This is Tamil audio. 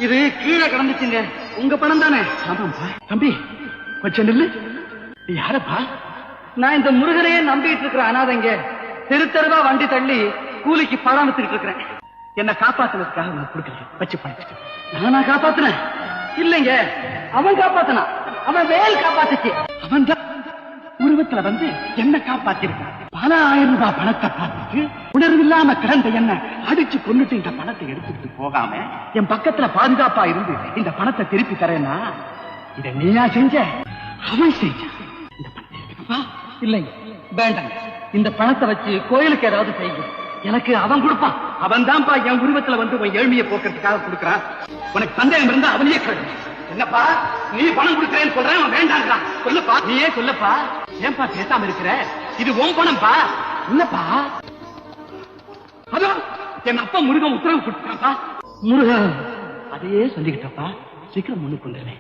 இது கீழே கிடந்துச்சுங்க. உங்க பணம் தானே? ஆமாப்பா. தம்பி கொஞ்சம் நில்லு. யாரப்பா? நான் இந்த முருகனையே நம்பிட்டு இருக்கிற அனாதைங்க. தெரு தெருவா வண்டி தள்ளி கூலிக்கு பணம் வித்துக்கிட்டு இருக்கிறேன். என்ன காப்பாத்துனதுக்காக உனக்கு கொடுக்கல. வச்சு பழச்சிட்டு. நானா காப்பாத்துனேன்? இல்லைங்க, அவன் காப்பாத்தினான். அவன் வேல் காப்பாத்துச்சு. அவன் தான் உருவத்துல வந்து என்ன காப்பாத்திருக்கான். பல 1000 ரூபாய் பணத்தை பார்த்துட்டு உணர்வு இல்லாம கிடந்த என்ன அடிச்சு கொண்டுட்டு இந்த பணத்தை எடுத்துக்கிட்டு போகாம என் பக்கத்துல பாதுகாப்பா இருந்து இந்த பணத்தை திருப்பி தரேன்னா இத நீயா செஞ்ச? அவன் செஞ்சான். இந்த பணத்தை எடுத்துக்கப்பா. இல்லைங்க, வேண்டாங்க. இந்த பணத்தை வச்சு கோயிலுக்கு ஏதாவது செய்யுங்க. எனக்கு அவன் கொடுப்பான். அவன் தான்ப்பா என் உருவத்துல வந்து உன் ஏழ்மையை போக்குறதுக்காக கொடுக்கறான். உனக்கு சந்தேகம் இருந்தா அவனையே கேளு. என்னப்பா நீ பணம் கொடுக்கறேன்னு சொல்றேன், அவன் வேண்டாங்கிறான். சொல்லப்பா, நீயே சொல்லப்பா. ஏன்பா பேசாம இருக்கிற? இது உன் பணம்பா. இல்லப்பா, அதோ என் அப்பா முருகன் உத்தரவு கொடுத்தாப்பா. முருகன் அதையே சொல்லிக்கிட்டப்பா. சீக்கிரம் முன்னுக்கு வந்துடுறேன்.